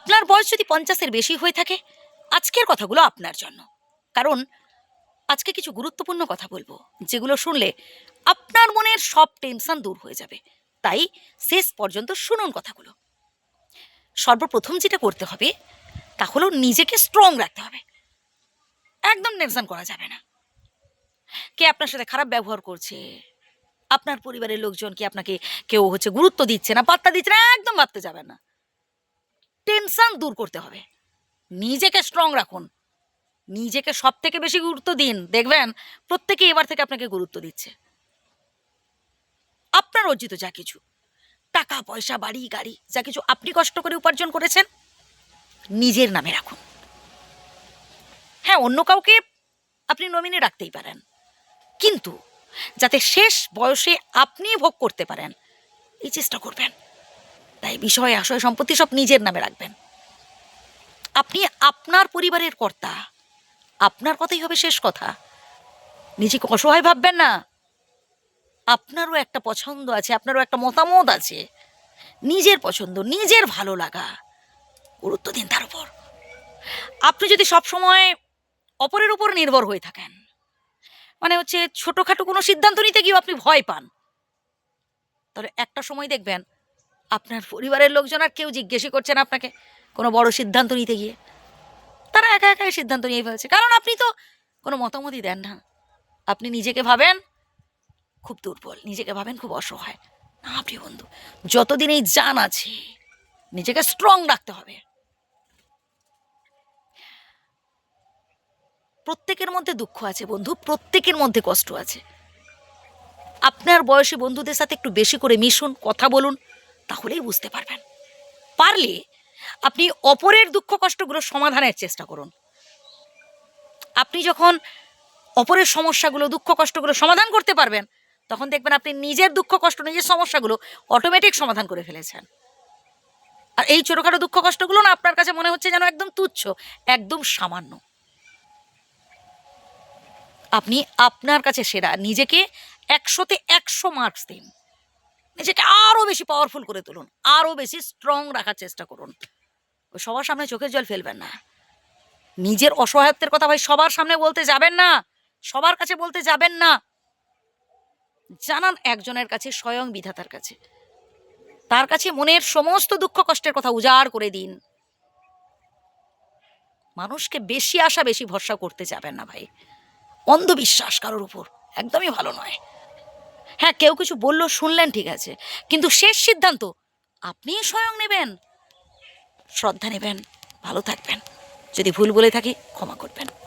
আপনার বয়স যদি 50-এর বেশি হয়ে থাকে, আজকের কথাগুলো আপনার জন্য। কারণ আজকে কিছু গুরুত্বপূর্ণ কথা বলবো, যেগুলো শুনলে আপনার মনের সব টেনশন দূর হয়ে যাবে। তাই শেষ পর্যন্ত শুনুন কথাগুলো। সর্বপ্রথম যেটা করতে হবে তা হলো নিজেকে স্ট্রং রাখতে হবে। একদম টেনশন করা যাবে না। কে আপনার সাথে খারাপ ব্যবহার করছে, আপনার পরিবারের লোকজন কি আপনাকে কেউ গুরুত্ব দিচ্ছে না, পাত্তা দিচ্ছে না, একদম ভাবতে যাবেন না। টেনশন দূর করতে হবে। নিজেকে স্ট্রং রাখুন, নিজেকে সব থেকে বেশি গুরুত্ব দিন। দেখবেন প্রত্যেকে এবার থেকে আপনাকে গুরুত্ব দিচ্ছে। আপনার অর্জিত যা কিছু টাকা পয়সা, বাড়ি গাড়ি, যা কিছু আপনি কষ্ট করে উপার্জন করেছেন, নিজের নামে রাখুন। হ্যাঁ, অন্য কাউকে আপনি নমিনি রাখতেই পারেন, কিন্তু যাতে শেষ বয়সে আপনি ভোগ করতে পারেন এই চেষ্টা করবেন। তাই বিষয় আশয় সম্পত্তি সব নিজের নামে রাখবেন। আপনি আপনার পরিবারের কর্তা, আপনার কথাই হবে শেষ কথা। নিজেকে অসহায় ভাববেন না। আপনারও একটা পছন্দ আছে, আপনারও একটা মতামত আছে, নিজের পছন্দ, নিজের ভালো লাগা, গুরুত্ব দিন তার উপর। আপনি যদি সবসময় অপরের উপর নির্ভর হয়ে থাকেন, মানে ছোটখাটো কোনো সিদ্ধান্ত নিতে গিয়েও আপনি ভয় পান, তাহলে একটা সময় দেখবেন আপনার পরিবারের লোকজন আর কেউ জিজ্ঞেসই করছে না আপনাকে কোনো বড় সিদ্ধান্ত নিতে গিয়ে। তারা একা একাই সিদ্ধান্ত নিয়ে ফেলছে, কারণ আপনি তো কোনো মতামতই দেন না। আপনি নিজেকে ভাবেন খুব দুর্বল, নিজেকে ভাবেন খুব অসহায়। না প্রিয় বন্ধু, যতদিন এই জান আছে নিজেকে স্ট্রং রাখতে হবে। প্রত্যেকের মধ্যে দুঃখ আছে বন্ধু, প্রত্যেকের মধ্যে কষ্ট আছে। আপনার বয়সী বন্ধুদের সাথে একটু বেশি করে মিশুন, কথা বলুন, তাহলেই বুঝতে পারবেন। পারলে আপনি অপরের দুঃখ কষ্টগুলো সমাধানের চেষ্টা করুন। আপনি যখন অপরের সমস্যাগুলো, দুঃখ কষ্টগুলো সমাধান করতে পারবেন, তখন দেখবেন আপনি নিজের দুঃখ কষ্ট, নিজের সমস্যাগুলো অটোমেটিক সমাধান করে ফেলেছেন। আর এই ছোটোখাটো দুঃখ কষ্টগুলো না আপনার কাছে মনে হচ্ছে যেন একদম তুচ্ছ, একদম সামান্য। আপনি আপনার কাছে সেরা। নিজেকে 100-তে 100 মার্কস দিন। নিজেকে আরও বেশি পাওয়ারফুল করে তুলুন, আরও বেশি স্ট্রং রাখার চেষ্টা করুন। সবার সামনে চোখের জল ফেলবেন না। নিজের অসহায়ত্বের কথা ভাই সবার সামনে বলতে যাবেন না, সবার কাছে বলতে যাবেন না। জানান একজনের কাছে, স্বয়ং বিধাতার কাছে। তার কাছে মনের সমস্ত দুঃখ কষ্টের কথা উজাড় করে দিন। মানুষকে বেশি আশা, বেশি ভরসা করতে যাবেন না ভাই। অন্ধবিশ্বাস কারোর উপর একদমই ভালো নয়। হ্যাঁ, কেউ কিছু বললো, শুনলেন, ঠিক আছে, কিন্তু শেষ সিদ্ধান্ত আপনিই স্বয়ং নেবেন। শ্রদ্ধা নেবেন, ভালো থাকবেন। যদি ভুল বলে থাকি ক্ষমা করবেন।